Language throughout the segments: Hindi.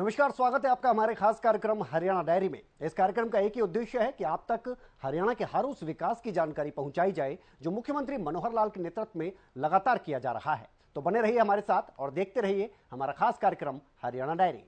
नमस्कार, स्वागत है आपका हमारे खास कार्यक्रम हरियाणा डायरी में। इस कार्यक्रम का एक ही उद्देश्य है कि आप तक हरियाणा के हर उस विकास की जानकारी पहुंचाई जाए जो मुख्यमंत्री मनोहर लाल के नेतृत्व में लगातार किया जा रहा है। तो बने रहिए हमारे साथ और देखते रहिए हमारा खास कार्यक्रम हरियाणा डायरी।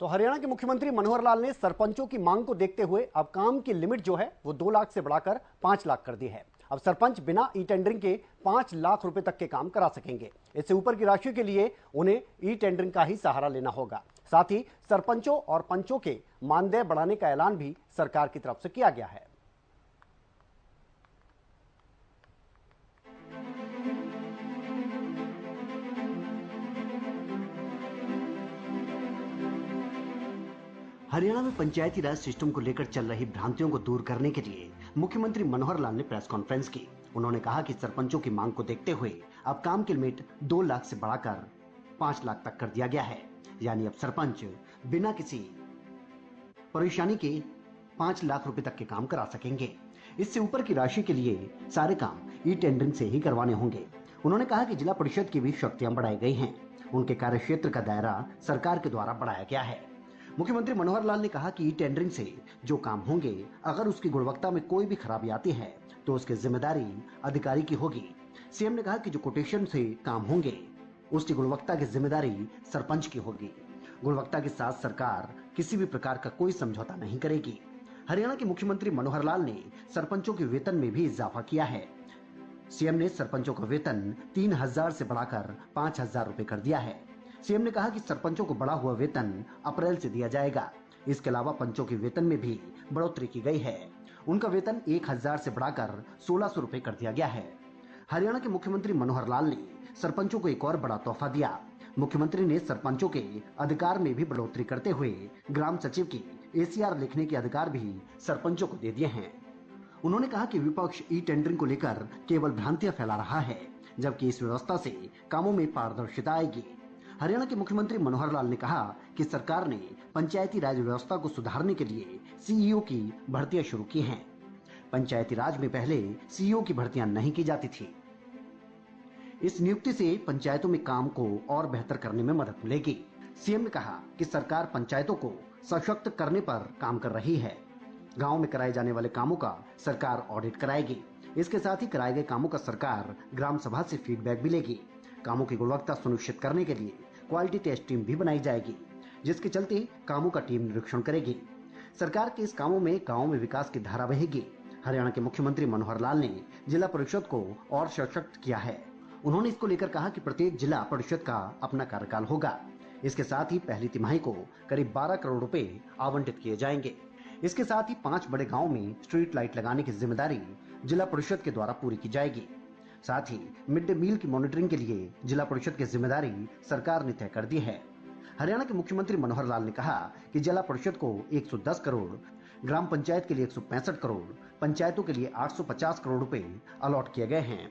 तो हरियाणा के मुख्यमंत्री मनोहर लाल ने सरपंचों की मांग को देखते हुए अब काम की लिमिट जो है वो 2 लाख से बढ़ाकर 5 लाख कर दी है। अब सरपंच बिना ई टेंडरिंग के 5 लाख रुपए तक के काम करा सकेंगे। इससे ऊपर की राशि के लिए उन्हें ई टेंडरिंग का ही सहारा लेना होगा। साथ ही सरपंचों और पंचों के मानदेय बढ़ाने का ऐलान भी सरकार की तरफ से किया गया है। हरियाणा में पंचायती राज सिस्टम को लेकर चल रही भ्रांतियों को दूर करने के लिए मुख्यमंत्री मनोहर लाल ने प्रेस कॉन्फ्रेंस की। उन्होंने कहा कि सरपंचों की मांग को देखते हुए अब काम की लिमिट 2 लाख से बढ़ाकर 5 लाख तक कर दिया गया है। यानी अब सरपंच बिना किसी परेशानी के 5 लाख रुपए तक के काम करा सकेंगे। इससे ऊपर की राशि के लिए सारे काम ई टेंडरिंग से ही करवाने होंगे। उन्होंने कहा कि जिला परिषद की भी शक्तियां बढ़ाई गई हैं। उनके कार्यक्षेत्र का दायरा सरकार के द्वारा बढ़ाया गया है। मुख्यमंत्री मनोहर लाल ने कहा कि ई टेंडरिंग से जो काम होंगे, अगर उसकी गुणवत्ता में कोई भी खराबी आती है तो उसकी जिम्मेदारी अधिकारी की होगी। सीएम ने कहा कि जो कोटेशन से काम होंगे उसकी गुणवत्ता की जिम्मेदारी सरपंच की होगी। गुणवत्ता के साथ सरकार किसी भी प्रकार का कोई समझौता नहीं करेगी। हरियाणा के मुख्यमंत्री मनोहर लाल ने सरपंचों के वेतन में भी इजाफा किया है। सीएम ने सरपंचों का वेतन 3,000 से बढ़ाकर 5,000 रुपए कर दिया है। सीएम ने कहा कि सरपंचों को बढ़ा हुआ वेतन अप्रैल से दिया जाएगा। इसके अलावा पंचों के वेतन में भी बढ़ोतरी की गई है। उनका वेतन 1,000 से बढ़ाकर 1,600 रुपए कर दिया गया है। हरियाणा के मुख्यमंत्री मनोहर लाल ने सरपंचों को एक और बड़ा तोहफा दिया। मुख्यमंत्री ने सरपंचों के अधिकार में भी बढ़ोतरी करते हुए ग्राम सचिव की एसीआर लिखने के अधिकार भी सरपंचों को दे दिए हैं। उन्होंने कहा कि विपक्ष ई टेंडरिंग को लेकर केवल भ्रांतियां फैला रहा है, जबकि इस व्यवस्था से कामों में पारदर्शिता आएगी। हरियाणा के मुख्यमंत्री मनोहर लाल ने कहा कि सरकार ने पंचायती राज व्यवस्था को सुधारने के लिए सीईओ की भर्तियां शुरू की हैं। पंचायती राज में पहले सीईओ की भर्तियां नहीं की जाती थी। इस नियुक्ति से पंचायतों में काम को और बेहतर करने में मदद मिलेगी। सीएम ने कहा कि सरकार पंचायतों को सशक्त करने पर काम कर रही है। गांव में कराए जाने वाले कामों का सरकार ऑडिट कराएगी। इसके साथ ही कराए गए कामों का सरकार ग्राम सभा से फीडबैक भी लेगी। कामों की गुणवत्ता सुनिश्चित करने के लिए क्वालिटी टेस्ट टीम भी बनाई जाएगी, जिसके चलते कामों का टीम निरीक्षण करेगी। सरकार के इस कामों में गांवों में विकास की धारा बहेगी। हरियाणा के मुख्यमंत्री मनोहर लाल ने जिला परिषद को और सशक्त किया है। उन्होंने इसको लेकर कहा कि प्रत्येक जिला परिषद का अपना कार्यकाल होगा। इसके साथ ही पहली तिमाही को करीब 12 करोड़ रुपए आवंटित किए जाएंगे। इसके साथ ही 5 बड़े गाँव में स्ट्रीट लाइट लगाने की जिम्मेदारी जिला परिषद के द्वारा पूरी की जाएगी। साथ ही मिड डे मील की मॉनिटरिंग के लिए जिला परिषद की जिम्मेदारी सरकार ने तय कर दी है। हरियाणा के मुख्यमंत्री मनोहर लाल ने कहा कि जिला परिषद को 110 करोड़, ग्राम पंचायत के लिए 165 करोड़, पंचायतों के लिए 850 करोड़ रुपए अलॉट किए गए हैं।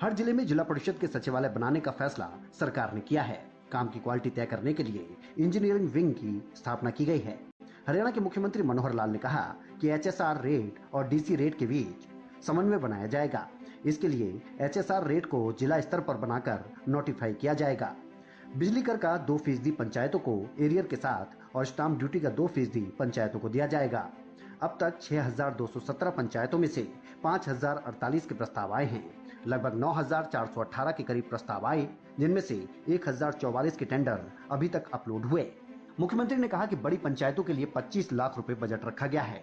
हर जिले में जिला परिषद के सचिवालय बनाने का फैसला सरकार ने किया है। काम की क्वालिटी तय करने के लिए इंजीनियरिंग विंग की स्थापना की गई है। हरियाणा के मुख्यमंत्री मनोहर लाल ने कहा कि HSR रेट और DC रेट के बीच समन्वय बनाया जाएगा। इसके लिए HSR रेट को जिला स्तर पर बनाकर नोटिफाई किया जाएगा। बिजली कर का 2% पंचायतों को एरियर के साथ और स्टाम्प ड्यूटी का 2% पंचायतों को दिया जाएगा। अब तक 6,217 पंचायतों में से 5,048 के प्रस्ताव आए हैं। लगभग 9,418 के करीब प्रस्ताव आए, जिनमें से 1,044 के टेंडर अभी तक अपलोड हुए। मुख्यमंत्री ने कहा कि बड़ी पंचायतों के लिए 25 लाख रुपए बजट रखा गया है।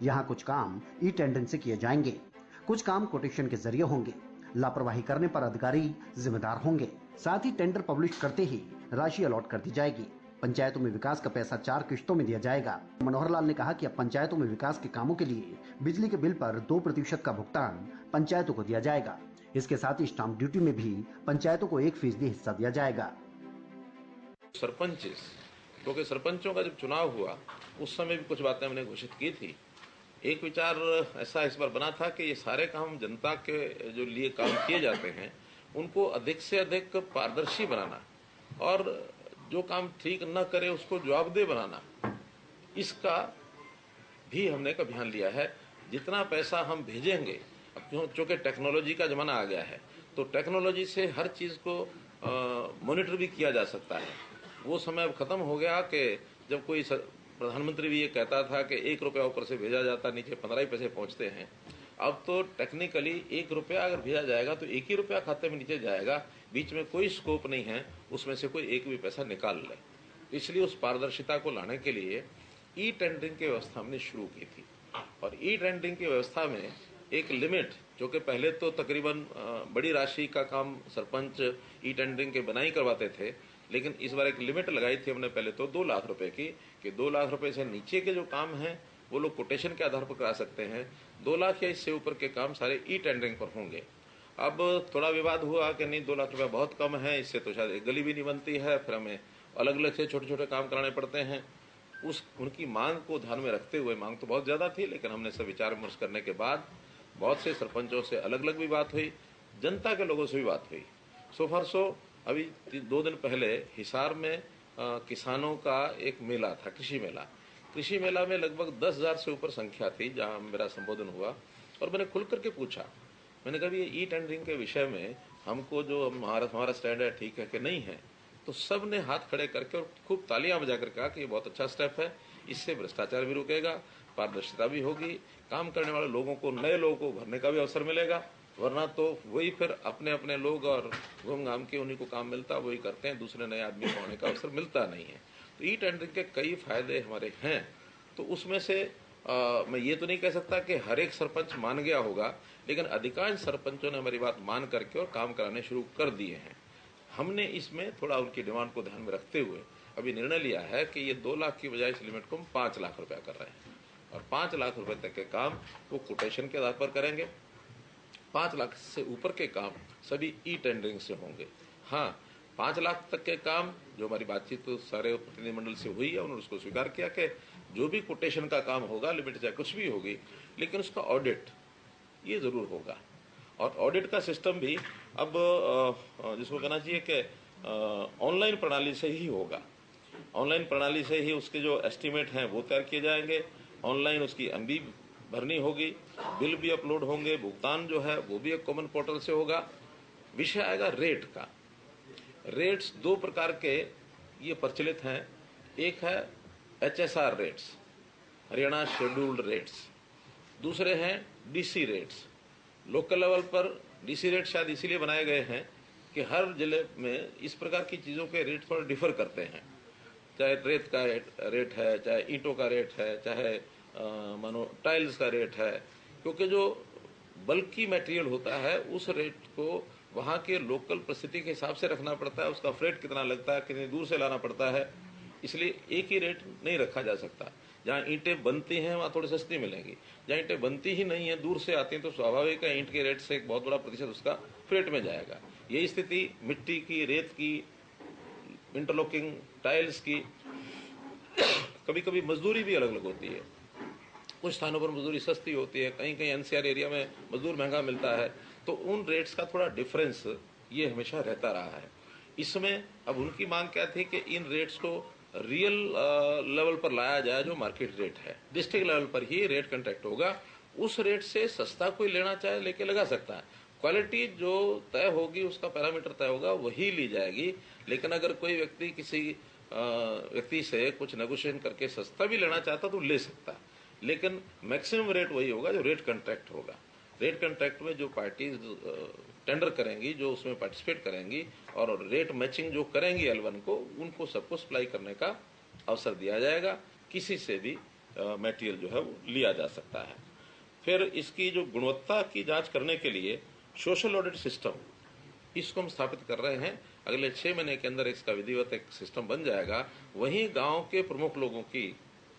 यहाँ कुछ काम ई टेंडरिंग से किए जाएंगे, कुछ काम कोटेशन के जरिए होंगे। लापरवाही करने पर अधिकारी जिम्मेदार होंगे। साथ ही टेंडर पब्लिश करते ही राशि अलॉट कर दी जाएगी। पंचायतों में विकास का पैसा 4 किश्तों में दिया जाएगा। मनोहर लाल ने कहा कि अब पंचायतों में विकास के कामों के लिए बिजली के बिल पर 2% का भुगतान पंचायतों को दिया जाएगा। इसके साथ ही स्टाम्प ड्यूटी में भी पंचायतों को 1% हिस्सा दिया जाएगा। क्योंकि सरपंचों का जब चुनाव हुआ उस समय भी कुछ बातें हमने घोषित की थी। एक विचार ऐसा इस बार बना था कि ये सारे काम जनता के जो लिए काम किए जाते हैं उनको अधिक से अधिक पारदर्शी बनाना और जो काम ठीक न करे उसको जवाबदेह बनाना, इसका भी हमने एक अभियान लिया है। जितना पैसा हम भेजेंगे, अब चूंकि टेक्नोलॉजी का जमाना आ गया है, तो टेक्नोलॉजी से हर चीज को मॉनिटर भी किया जा सकता है। वो समय अब खत्म हो गया कि जब कोई प्रधानमंत्री भी ये कहता था कि 1 रुपया ऊपर से भेजा जाता, नीचे 15 ही पैसे पहुंचते हैं। अब तो टेक्निकली 1 रुपया अगर भेजा जाएगा तो 1 ही रुपया खाते में नीचे जाएगा, बीच में कोई स्कोप नहीं है उसमें से कोई एक भी पैसा निकाल ले। इसलिए उस पारदर्शिता को लाने के लिए ई टेंडरिंग की व्यवस्था हमने शुरू की थी। और ई टेंडरिंग की व्यवस्था में एक लिमिट, जो कि पहले तो तकरीबन बड़ी राशि का काम सरपंच ई टेंडरिंग के बनाई करवाते थे, लेकिन इस बार एक लिमिट लगाई थी हमने पहले तो 2 लाख रुपए की, कि 2 लाख रुपए से नीचे के जो काम हैं वो लोग कोटेशन के आधार पर करा सकते हैं। 2 लाख या इससे ऊपर के काम सारे ई टेंडरिंग पर होंगे। अब थोड़ा विवाद हुआ कि नहीं 2 लाख रुपया बहुत कम है, इससे तो शायद एक गली भी नहीं बनती है, फिर हमें अलग अलग से छोटे छोटे काम कराने पड़ते हैं। उनकी मांग को ध्यान में रखते हुए, मांग तो बहुत ज्यादा थी, लेकिन हमने सब विचार विमर्श करने के बाद बहुत से सरपंचों से अलग अलग भी बात हुई, जनता के लोगों से भी बात हुई। सो फॉर सो अभी 2 दिन पहले हिसार में किसानों का एक मेला था, कृषि मेला में लगभग 10,000 से ऊपर संख्या थी जहां मेरा संबोधन हुआ। और मैंने खुल करके पूछा, मैंने कहा ये ई टेंडरिंग के विषय में हमको जो हमारा स्टैंड है ठीक है कि नहीं है। तो सब ने हाथ खड़े करके और खूब तालियां बजा कर कहा कि ये बहुत अच्छा स्टेप है, इससे भ्रष्टाचार भी रुकेगा, पारदर्शिता भी होगी, काम करने वाले लोगों को, नए लोगों को भरने का भी अवसर मिलेगा, वरना तो वही फिर अपने अपने लोग और घूम घाम के उन्हीं को काम मिलता, वही करते हैं, दूसरे नए आदमी को होने का अवसर मिलता नहीं है। तो ई टेंडरिंग के कई फायदे हमारे हैं। तो उसमें से मैं ये तो नहीं कह सकता कि हर एक सरपंच मान गया होगा, लेकिन अधिकांश सरपंचों ने हमारी बात मान करके और काम कराने शुरू कर दिए हैं। हमने इसमें थोड़ा उनकी डिमांड को ध्यान में रखते हुए अभी निर्णय लिया है कि ये 2 लाख की बजाय इस लिमिट को हम 5 लाख रुपया कर रहे हैं, और 5 लाख रुपए तक के काम वो कोटेशन के आधार पर करेंगे। 5 लाख से ऊपर के काम सभी ई टेंडरिंग से होंगे। हाँ, 5 लाख तक के काम जो हमारी बातचीत तो सारे प्रतिनिधिमंडल से हुई है, उन्होंने उसको स्वीकार किया कि जो भी कोटेशन का काम होगा, लिमिट चाहे कुछ भी होगी, लेकिन उसका ऑडिट ये जरूर होगा। और ऑडिट का सिस्टम भी अब जिसको कहना चाहिए कि ऑनलाइन प्रणाली से ही होगा। ऑनलाइन प्रणाली से ही उसके जो एस्टीमेट हैं वो तैयार किए जाएंगे, ऑनलाइन उसकी एमबी भरनी होगी, बिल भी अपलोड होंगे, भुगतान जो है वो भी एक कॉमन पोर्टल से होगा। विषय आएगा रेट का। रेट्स 2 प्रकार के ये प्रचलित हैं। एक है HSR rates, Haryana scheduled rates, दूसरे हैं DC रेट्स। लोकल लेवल पर DC रेट शायद इसीलिए बनाए गए हैं कि हर जिले में इस प्रकार की चीज़ों के रेट थोड़ा डिफर करते हैं, चाहे रेत का रेट है, चाहे ईंटों का रेट है, चाहे मानो टाइल्स का रेट है, क्योंकि जो बल्कि मटेरियल होता है उस रेट को वहाँ के लोकल परिस्थिति के हिसाब से रखना पड़ता है, उसका फ्रेट कितना लगता है, कितनी दूर से लाना पड़ता है, इसलिए एक ही रेट नहीं रखा जा सकता। जहाँ ईंटें बनती हैं वहाँ थोड़ी सस्ती मिलेंगी, जहाँ ईंटें बनती ही नहीं है, दूर से आती हैं, तो स्वाभाविक है ईंट के रेट से एक बहुत बड़ा प्रतिशत उसका फ्रेट में जाएगा। यही स्थिति मिट्टी की, रेत की, इंटरलॉकिंग टाइल्स की, कभी कभी मजदूरी भी अलग अलग होती है। कुछ स्थानों पर मजदूरी सस्ती होती है, कहीं कहीं NCR एरिया में मजदूर महंगा मिलता है, तो उन रेट्स का थोड़ा डिफरेंस ये हमेशा रहता रहा है। इसमें अब उनकी मांग क्या थी कि इन रेट्स को रियल लेवल पर लाया जाए, जो मार्केट रेट है, डिस्ट्रिक्ट लेवल पर ही रेट कंट्रैक्ट होगा। उस रेट से सस्ता कोई लेना चाहे लेके लगा सकता है, क्वालिटी जो तय होगी, उसका पैरामीटर तय होगा, वही ली जाएगी। लेकिन अगर कोई व्यक्ति किसी व्यक्ति से कुछ नेगोशिएशन करके सस्ता भी लेना चाहता तो ले सकता है, लेकिन मैक्सिमम रेट वही होगा जो रेट कंट्रैक्ट होगा। रेट कंट्रैक्ट में जो पार्टीज टेंडर करेंगी, जो उसमें पार्टिसिपेट करेंगी और रेट मैचिंग जो करेंगी L1 को, उनको सबको सप्लाई करने का अवसर दिया जाएगा। किसी से भी मटेरियल जो है वो लिया जा सकता है। फिर इसकी जो गुणवत्ता की जांच करने के लिए सोशल ऑडिट सिस्टम, इसको हम स्थापित कर रहे हैं। अगले 6 महीने के अंदर इसका विधिवत एक सिस्टम बन जाएगा। वहीं गांव के प्रमुख लोगों की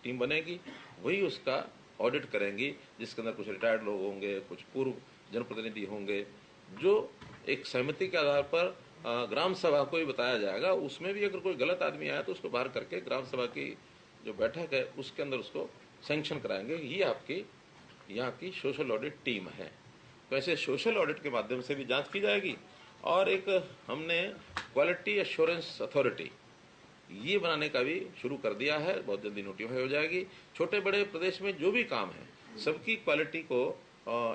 टीम बनेगी, वही उसका ऑडिट करेंगी, जिसके अंदर कुछ रिटायर्ड लोग होंगे, कुछ पूर्व जनप्रतिनिधि होंगे, जो एक सहमति के आधार पर ग्राम सभा को ही बताया जाएगा। उसमें भी अगर कोई गलत आदमी आया तो उसको बाहर करके ग्राम सभा की जो बैठक है उसके अंदर उसको सैंक्शन कराएंगे। ये आपकी यहाँ की सोशल ऑडिट टीम है। तो ऐसे सोशल ऑडिट के माध्यम से भी जांच की जाएगी। और एक हमने क्वालिटी एश्योरेंस अथॉरिटी, ये बनाने का भी शुरू कर दिया है, बहुत जल्दी नोटिफाई हो जाएगी। छोटे बड़े प्रदेश में जो भी काम है सबकी क्वालिटी को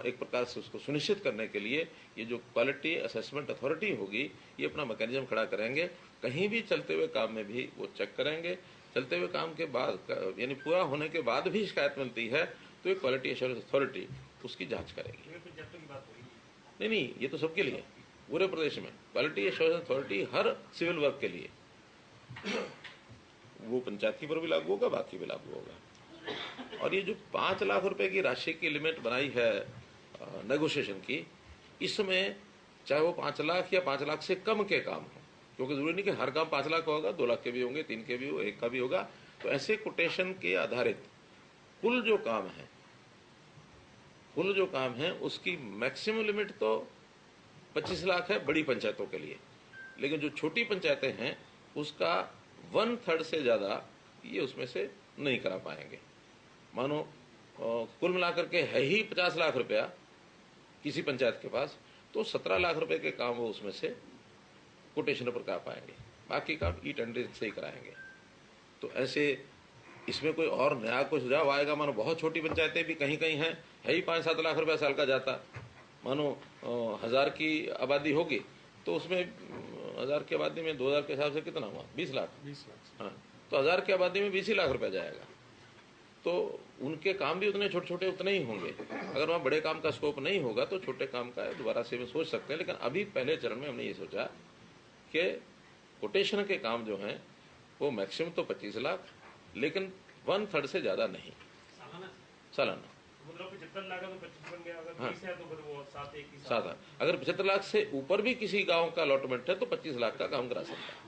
एक प्रकार से उसको सुनिश्चित करने के लिए ये जो क्वालिटी असेसमेंट अथॉरिटी होगी ये अपना मैकेनिज्म खड़ा करेंगे। कहीं भी चलते हुए काम में भी वो चेक करेंगे। चलते हुए काम के बाद यानी पूरा होने के बाद भी शिकायत मिलती है तो एक क्वालिटी एश्योरेंस अथॉरिटी उसकी जांच करेगी। नहीं, ये तो सबके लिए पूरे प्रदेश में क्वालिटी एश्योरेंस अथॉरिटी हर सिविल वर्क के लिए, वो पंचायती पर भी लागू होगा, बाकी भी लागू होगा। और ये जो 5 लाख रुपए की राशि की लिमिट बनाई है नेगोशिएशन की, इसमें चाहे वो 5 लाख या 5 लाख से कम के काम हो, क्योंकि जरूरी नहीं कि हर काम 5 लाख का होगा, 2 लाख के भी होंगे, 3 के भी हो, 1 का भी होगा। तो ऐसे कोटेशन के आधारित कुल जो काम है उसकी मैक्सिमम लिमिट तो 25 लाख है बड़ी पंचायतों के लिए, लेकिन जो छोटी पंचायतें हैं उसका 1/3 से ज्यादा ये उसमें से नहीं करा पाएंगे। मानो कुल मिलाकर के है ही 50 लाख रुपया किसी पंचायत के पास, तो 17 लाख रुपए के काम वो उसमें से कोटेशन पर करा पाएंगे, बाकी काम ई टेंडरिंग से ही कराएंगे। तो ऐसे इसमें कोई और नया कोई सुझाव आएगा। मानो बहुत छोटी पंचायतें भी कहीं कहीं हैं, है ही 5-7 लाख रुपया साल का जाता। मानो 1000 की आबादी होगी तो उसमें 1000 की आबादी में 2000 के हिसाब से कितना हुआ, 20 लाख। हाँ, तो 1000 की आबादी में 20 ही लाख रुपया जाएगा। तो उनके काम भी उतने छोटे छोटे उतने ही होंगे। अगर वहाँ बड़े काम का स्कोप नहीं होगा तो छोटे काम का दोबारा से में सोच सकते हैं। लेकिन अभी पहले चरण में हमने ये सोचा कि कोटेशन के काम जो हैं वो मैक्सिमम तो 25 लाख, लेकिन 1/3 से ज्यादा नहीं सालाना। मतलब 75 लाख तो 25 बन गया, अगर 20 है तो फिर वो 7 अगर 75 लाख से ऊपर भी किसी गांव का अलॉटमेंट है तो 25 लाख का काम करा सकता है।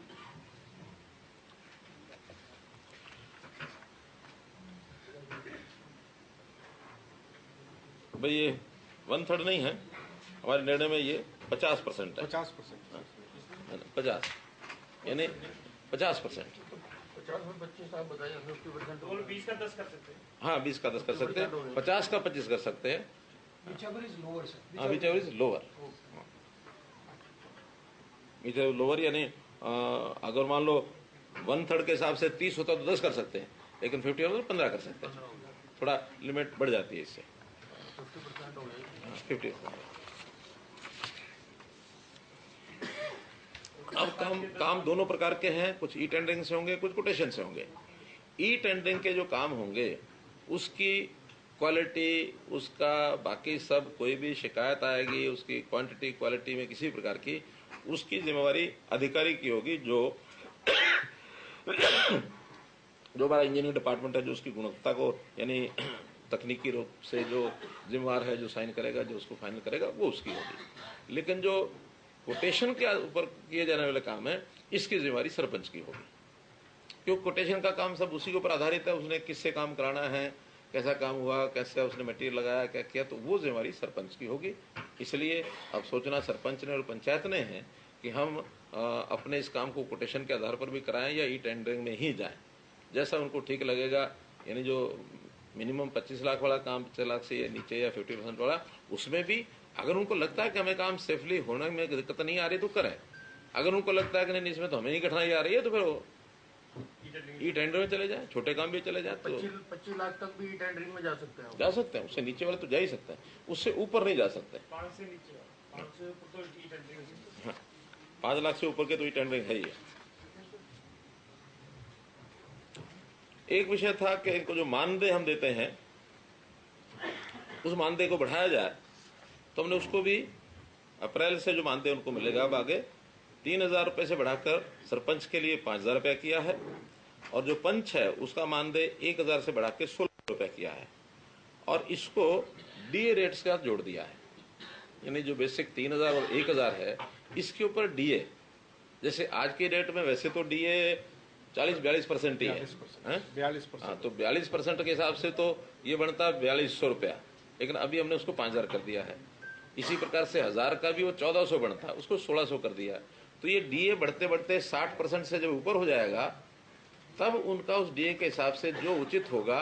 भाई ये 1/3 नहीं है, हमारे निर्णय में ये 50% है। 50 यानी 50%। 50 में 25 आप बताइए, 50% तो 20 का 10 कर सकते हैं। हाँ, 20 का 10 कर सकते हैं, 50 का 25 कर सकते हैं। Whichever is lower, sir. हाँ, whichever is lower। whichever lower यानी अगर मान लो 1/3 के हिसाब से 30 होता तो 10 कर सकते हैं, लेकिन 50 होता तो 15 कर सकते हैं। थोड़ा लिमिट बढ़ जाती है इससे। 50% हो गई। 50%। अब काम दोनों प्रकार के हैं, कुछ ई टेंडरिंग से होंगे, कुछ कोटेशन से होंगे। ई टेंडरिंग के जो काम होंगे उसकी क्वालिटी, उसका बाकी सब कोई भी शिकायत आएगी उसकी क्वांटिटी क्वालिटी में किसी प्रकार की, उसकी जिम्मेवारी अधिकारी की होगी। जो हमारा इंजीनियरिंग डिपार्टमेंट है जो उसकी गुणवत्ता को यानी तकनीकी रूप से जो जिम्मेवार है, जो साइन करेगा, जो उसको फाइनल करेगा, वो उसकी होगी। लेकिन जो कोटेशन के ऊपर किए जाने वाले काम है इसकी जिम्मेवारी सरपंच की होगी, क्योंकि कोटेशन का काम सब उसी के ऊपर आधारित है। उसने किससे काम कराना है, कैसा काम हुआ, कैसे उसने मटेरियल लगाया, क्या किया, तो वो जिम्मेवारी सरपंच की होगी। इसलिए अब सोचना सरपंच ने और पंचायत ने है कि हम अपने इस काम को कोटेशन के आधार पर भी कराएं या ई टेंडरिंग में ही जाएं, जैसा उनको ठीक लगेगा। यानी जो मिनिमम 25 लाख वाला काम 50 लाख से नीचे या 50% वाला, उसमें भी अगर उनको लगता है कि हमें काम सेफली होने में दिक्कत नहीं आ रही तो करें। अगर उनको लगता है कि नहीं इसमें तो हमें ही कठिनाई आ रही है तो फिर ई टेंडर में चले जाए, छोटे काम भी चले जाए। तो 25 लाख तक भी टेंडरिंग में जा सकते हैं। जा सकते हैं, उससे नीचे वाले तो जा ही सकते हैं, उससे ऊपर नहीं जा सकते। 5 से नीचे, 5 से ऊपर तो ई टेंडरिंग। हाँ, 5 लाख से ऊपर के तो ई टेंडरिंग है ही है। एक विषय था कि इनको जो मानदेय हम देते हैं उस मानदेय को बढ़ाया जाए, तो हमने उसको भी अप्रैल से जो मानदेय उनको मिलेगा अब आगे 3000 रुपये से बढ़ाकर सरपंच के लिए 5000 रुपया किया है, और जो पंच है उसका मानदेय 1000 से बढ़ा के 16 रुपया किया है, और इसको डीए रेट्स के साथ जोड़ दिया है। यानी जो बेसिक 3000 और 1000 है इसके ऊपर डीए, जैसे आज के डेट में वैसे तो डीए 40-42% ही है, 42%। हाँ, तो 42% के हिसाब से तो ये बनता 4200 रुपया, लेकिन अभी हमने उसको 5000 कर दिया है। इसी प्रकार से 1000 का भी वो 1400 बनता, उसको 1600 कर दिया। तो ये डीए बढ़ते बढ़ते 60% से जब ऊपर हो जाएगा तब उनका उस डीए के हिसाब से जो उचित होगा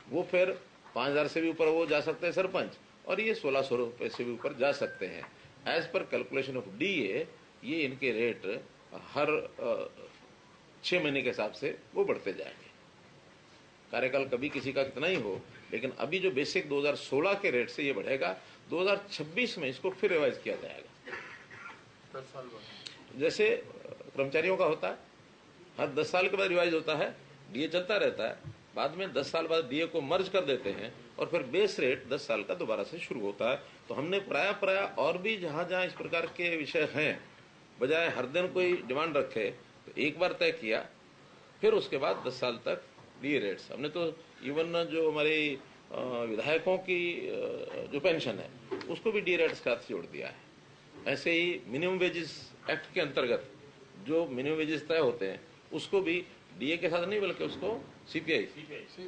वो फिर 5000 से भी ऊपर वो जा सकते हैं सरपंच, और ये 1600 रुपये से भी ऊपर जा सकते हैं। As per calculation of DA ये इनके रेट हर 6 महीने के हिसाब से वो बढ़ते जाएंगे। कार्यकाल कभी किसी का कितना ही हो, लेकिन अभी जो बेसिक 2016 के रेट से ये बढ़ेगा, 2026 में इसको फिर रिवाइज किया जाएगा। 10 साल बाद जैसे कर्मचारियों का होता है, हर 10 साल के बाद रिवाइज होता है, डीए चलता रहता है, बाद में 10 साल बाद डीए को मर्ज कर देते हैं और फिर बेस रेट 10 साल का दोबारा से शुरू होता है। तो हमने प्राय और भी जहां जहां इस प्रकार के विषय हैं, बजाय हर दिन कोई डिमांड रखे, तो एक बार तय किया, फिर उसके बाद 10 साल तक डीए रेट्स। हमने तो इवन जो हमारे विधायकों की जो पेंशन है उसको भी डीए रेट्स के साथ जोड़ दिया है। ऐसे ही मिनिमम वेजेस एक्ट के अंतर्गत जो मिनिमम वेजेस तय होते हैं उसको भी डीए के साथ नहीं बल्कि उसको सीपीआई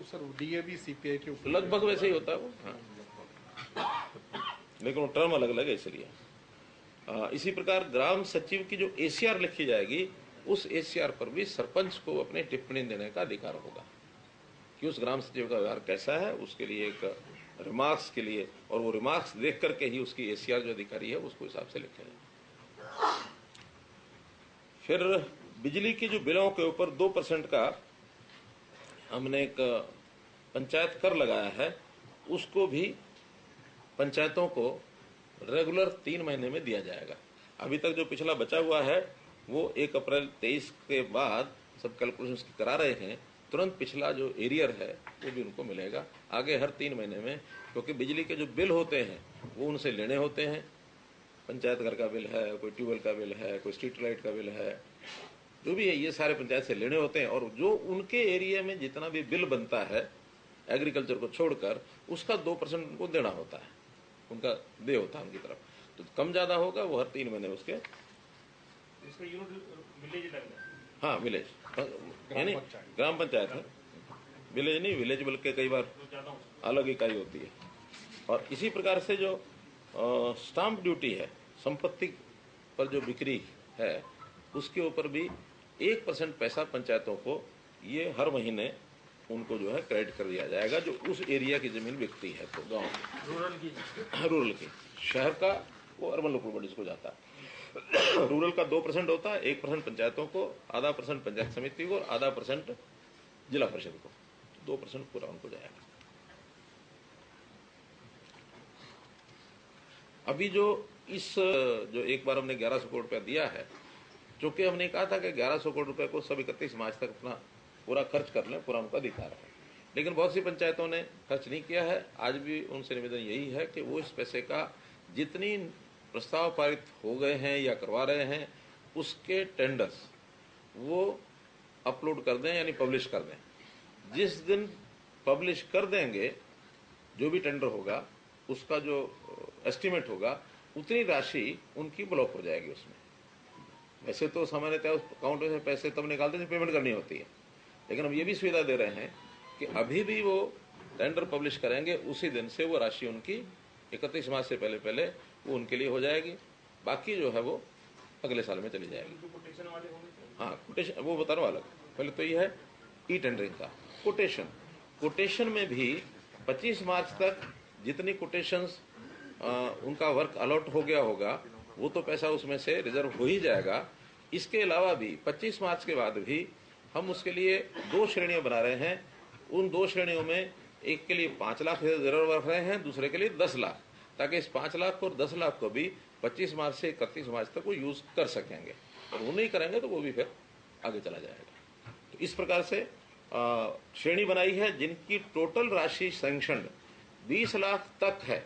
सर डीए भी सीपीआई के ऊपर लगभग वैसे ही होता है वो। हाँ, लेकिन वो टर्म अलग अलग है इसलिए। इसी प्रकार ग्राम सचिव की जो एसीआर लिखी जाएगी, उस एसीआर पर भी सरपंच को अपने टिप्पणी देने का अधिकार होगा कि उस ग्राम सचिव का व्यवहार कैसा है, उसके लिए एक रिमार्क्स के लिए, और वो रिमार्क्स देख करके ही उसकी एसीआर जो अधिकारी है उसको हिसाब से लिखेगा। फिर बिजली के जो बिलों के ऊपर 2% का हमने एक पंचायत कर लगाया है, उसको भी पंचायतों को रेगुलर 3 महीने में दिया जाएगा। अभी तक जो पिछला बचा हुआ है वो 1 अप्रैल 23 के बाद सब कैलकुलेशंस करा रहे हैं, तुरंत पिछला जो एरियर है वो भी उनको मिलेगा आगे हर 3 महीने में, क्योंकि बिजली के जो बिल होते हैं वो उनसे लेने होते हैं। पंचायत घर का बिल है, कोई ट्यूबवेल का बिल है, कोई स्ट्रीट लाइट का बिल है, जो भी है ये सारे पंचायत से लेने होते हैं, और जो उनके एरिया में जितना भी बिल बनता है एग्रीकल्चर को छोड़कर, उसका 2% उनको देना होता है, उनका दे होता है उनकी तरफ। तो कम ज्यादा होगा वो हर 3 महीने उसके। इसका यूनिट विलेज लगना है। हाँ विलेज, यानी ग्राम पंचायत है, विलेज नहीं, विलेज बल्कि कई बार अलग इकाई होती है। और इसी प्रकार से जो स्टाम्प ड्यूटी है, संपत्ति पर जो बिक्री है, उसके ऊपर भी 1% पैसा पंचायतों को ये हर महीने उनको जो है क्रेडिट कर दिया जाएगा, जो उस एरिया की जमीन बिकती है। तो गांव रूरल की, शहर का वो अर्बन लोकल बॉडीज को जाता है। रूरल का 2% होता है, 1% पंचायतों को, आधा % पंचायत समिति को, आधा % जिला परिषद को, 2% पूरा उनको जाएगा। अभी जो एक बार हमने 1100 करोड़ रुपया दिया है, चूंकि हमने कहा था कि 1100 करोड़ रुपए को सब 31 मार्च तक अपना पूरा खर्च कर लें, पूरा उनका अधिकार है, लेकिन बहुत सी पंचायतों ने खर्च नहीं किया है। आज भी उनसे निवेदन यही है कि वो इस पैसे का जितनी प्रस्ताव पारित हो गए हैं या करवा रहे हैं उसके टेंडर्स वो अपलोड कर दें, यानी पब्लिश कर दें। जिस दिन पब्लिश कर देंगे जो भी टेंडर होगा उसका जो एस्टिमेट होगा, उतनी राशि उनकी ब्लॉक हो जाएगी उसमें। वैसे तो सामान्यतः उस अकाउंट में से पैसे तब निकालते हैं पेमेंट करनी होती है, लेकिन हम ये भी सुविधा दे रहे हैं कि अभी भी वो टेंडर पब्लिश करेंगे, उसी दिन से वो राशि उनकी 31 मार्च से पहले वो उनके लिए हो जाएगी। बाकी जो है वो अगले साल में चली जाएगी। हाँ, कोटेशन वो बता रहा हूँ अलग। पहले तो ये है ई टेंडरिंग का कोटेशन में भी 25 मार्च तक जितनी कोटेशंस उनका वर्क अलॉट हो गया होगा वो तो पैसा उसमें से रिजर्व हो ही जाएगा। इसके अलावा भी 25 मार्च के बाद भी हम उसके लिए 2 श्रेणियां बना रहे हैं। उन 2 श्रेणियों में एक के लिए 5 लाख रिजर्व रख रहे हैं, दूसरे के लिए 10 लाख, ताकि इस 5 लाख और 10 लाख को भी 25 मार्च से 31 मार्च तक वो यूज कर सकेंगे, और वो नहीं करेंगे तो वो भी फिर आगे चला जाएगा। तो इस प्रकार से श्रेणी बनाई है। जिनकी टोटल राशि सैंक्शन 20 लाख तक है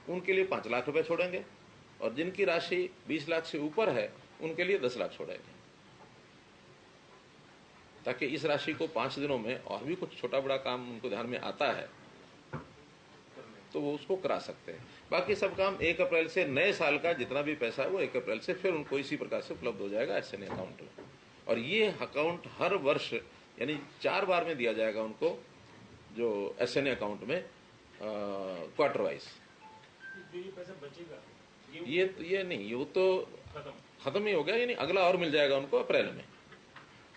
उनके लिए 5 लाख रुपए छोड़ेंगे, और जिनकी राशि 20 लाख से ऊपर है उनके लिए 10 लाख छोड़ेंगे, ताकि इस राशि को 5 दिनों में और भी कुछ छोटा बड़ा काम उनको ध्यान में आता है तो वो उसको करा सकते हैं। बाकी सब काम 1 अप्रैल से नए साल का जितना भी पैसा है वो 1 अप्रैल से फिर उनको इसी प्रकार से उपलब्ध हो जाएगा एसएनए अकाउंट में। और ये अकाउंट हर वर्ष यानी 4 बार में दिया जाएगा उनको, जो एसएनए अकाउंट में क्वार्टर वाइज। ये पैसा बचेगा ये नहीं, वो तो खत्म ही हो गया, यानी अगला और मिल जाएगा उनको अप्रैल में।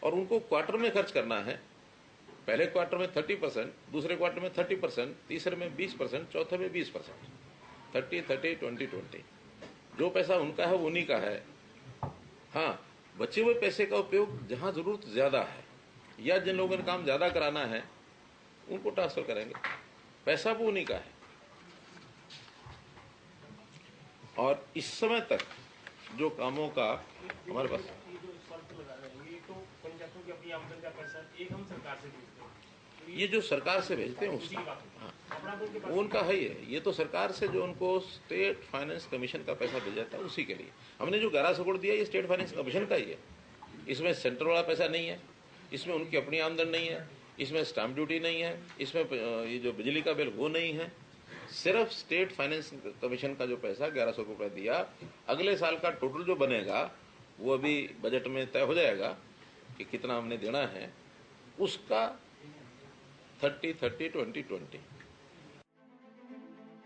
और उनको क्वार्टर में खर्च करना है, पहले क्वार्टर में 30%, दूसरे क्वार्टर में 30%, तीसरे में 20%, चौथे में 20%, 30-30-20-20। जो पैसा उनका है वो उन्हीं का है। हाँ, बचे हुए पैसे का उपयोग जहां जरूरत ज्यादा है या जिन लोगों ने काम ज्यादा कराना है उनको ट्रांसफर करेंगे। पैसा वो उन्हीं का है। और इस समय तक जो कामों का हमारे पास ये जो शर्त लगा रहे हैं, ये तो पंचायतों की अपनी आमदन का पैसा एक हम सरकार से भेजते हैं। ये जो सरकार से भेजते हैं उसका अपना तो उनके पास उनका है ये तो सरकार से जो उनको स्टेट फाइनेंस कमीशन का पैसा भेजा जाता है उसी के लिए हमने जो 1100 करोड़ दिया ये स्टेट फाइनेंस कमीशन का ही है। इसमें सेंट्रल वाला पैसा नहीं है, इसमें उनकी अपनी आमदन नहीं है, इसमें स्टैंप ड्यूटी नहीं है, इसमें ये जो बिजली का बिल वो नहीं है। सिर्फ स्टेट फाइनेंस कमीशन का जो पैसा 1100 रुपए दिया, अगले साल का टोटल जो बनेगा वो अभी बजट में तय हो जाएगा कि कितना हमने देना है, उसका 30-30-20-20।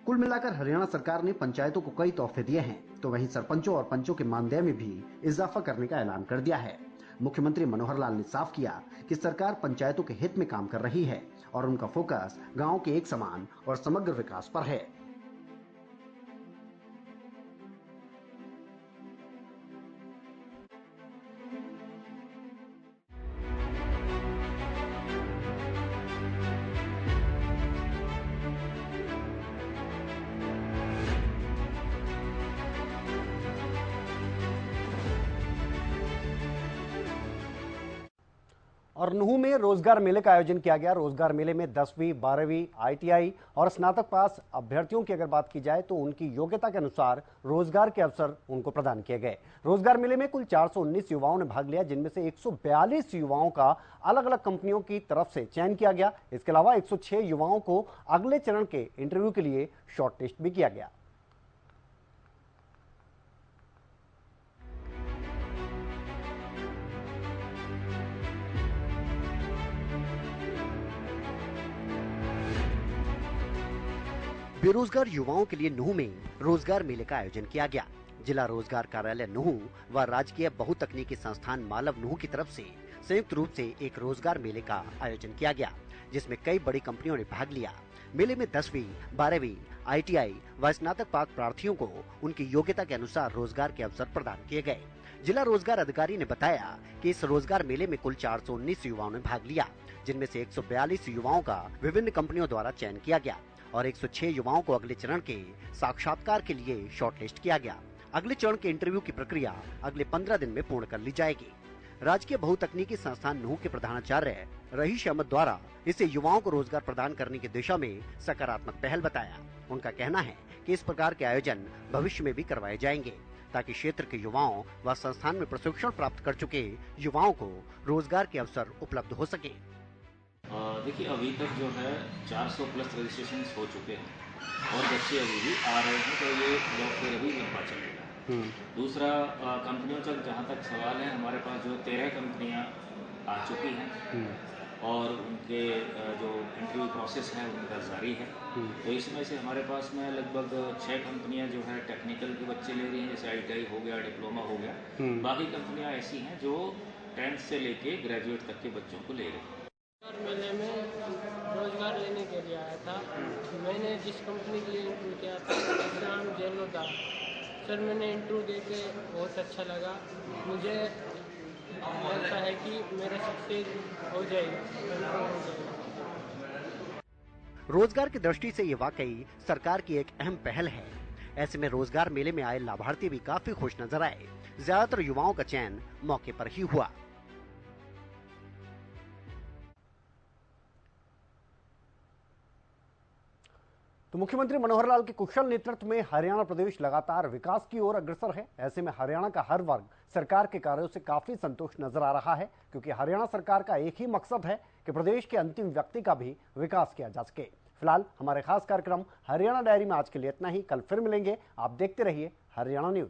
कुल मिलाकर हरियाणा सरकार ने पंचायतों को कई तोहफे दिए हैं, तो वहीं सरपंचों और पंचों के मानदेय में भी इजाफा करने का ऐलान कर दिया है। मुख्यमंत्री मनोहर लाल ने साफ किया कि सरकार पंचायतों के हित में काम कर रही है और उनका फोकस गांव के एक समान और समग्र विकास पर है। और नूह में रोजगार मेले का आयोजन किया गया। रोजगार मेले में 10वीं, 12वीं, ITI और स्नातक पास अभ्यर्थियों की अगर बात की जाए तो उनकी योग्यता के अनुसार रोजगार के अवसर उनको प्रदान किए गए। रोजगार मेले में कुल 419 युवाओं ने भाग लिया, जिनमें से 142 युवाओं का अलग अलग कंपनियों की तरफ से चयन किया गया। इसके अलावा 106 युवाओं को अगले चरण के इंटरव्यू के लिए शॉर्टलिस्ट भी किया गया। बेरोजगार युवाओं के लिए नूह में रोजगार मेले का आयोजन किया गया। जिला रोजगार कार्यालय नूह व राजकीय बहुतकनीकी संस्थान मालव नूह की तरफ से संयुक्त रूप से एक रोजगार मेले का आयोजन किया गया, जिसमें कई बड़ी कंपनियों ने भाग लिया। मेले में 10वीं, 12वीं, ITI व स्नातक पास प्रार्थियों को उनकी योग्यता के अनुसार रोजगार के अवसर प्रदान किए गए। जिला रोजगार अधिकारी ने बताया कि इस रोजगार मेले में कुल 419 युवाओं ने भाग लिया, जिनमें से 142 युवाओं का विभिन्न कंपनियों द्वारा चयन किया गया और 106 युवाओं को अगले चरण के साक्षात्कार के लिए शॉर्टलिस्ट किया गया। अगले चरण के इंटरव्यू की प्रक्रिया अगले 15 दिन में पूर्ण कर ली जाएगी। राजकीय बहुतकनीकी संस्थान नूह के प्रधानाचार्य रहीश अहमद द्वारा इसे युवाओं को रोजगार प्रदान करने की दिशा में सकारात्मक पहल बताया। उनका कहना है कि इस प्रकार के आयोजन भविष्य में भी करवाए जाएंगे, ताकि क्षेत्र के युवाओं व संस्थान में प्रशिक्षण प्राप्त कर चुके युवाओं को रोजगार के अवसर उपलब्ध हो सके। देखिए, अभी तक जो है 400 प्लस रजिस्ट्रेशन हो चुके हैं और बच्चे अभी भी आ रहे हैं, तो ये जॉब फेयर अभी लंबा चलेगा। दूसरा, कंपनियों तक जहाँ तक सवाल है, हमारे पास जो 13 कंपनियाँ आ चुकी हैं और उनके जो इंटरव्यू प्रोसेस है उनका जारी है। तो इसमें से हमारे पास में लगभग 6 कंपनियां जो है टेक्निकल के बच्चे ले रही हैं, जैसे ITI हो गया, डिप्लोमा हो गया। बाकी कंपनियां ऐसी हैं जो 10th से लेके ग्रेजुएट तक के बच्चों को ले रही हैं। मेले में रोजगार लेने के लिए आया था। मैंने जिस कंपनी के लिए इंटरव्यू किया था उसका नाम जेलो था। सर, मैंने इंटरव्यू देके बहुत अच्छा लगा। मुझे लगता है कि मेरा सक्सेस हो जाएगा। रोजगार की दृष्टि से ये वाकई सरकार की एक अहम पहल है। ऐसे में रोजगार मेले में आए लाभार्थी भी काफी खुश नजर आए। ज्यादातर युवाओं का चयन मौके पर ही हुआ। तो मुख्यमंत्री मनोहर लाल के कुशल नेतृत्व में हरियाणा प्रदेश लगातार विकास की ओर अग्रसर है। ऐसे में हरियाणा का हर वर्ग सरकार के कार्यों से काफी संतुष्ट नजर आ रहा है, क्योंकि हरियाणा सरकार का एक ही मकसद है कि प्रदेश के अंतिम व्यक्ति का भी विकास किया जा सके। फिलहाल हमारे खास कार्यक्रम हरियाणा डायरी में आज के लिए इतना ही। कल फिर मिलेंगे। आप देखते रहिए हरियाणा न्यूज।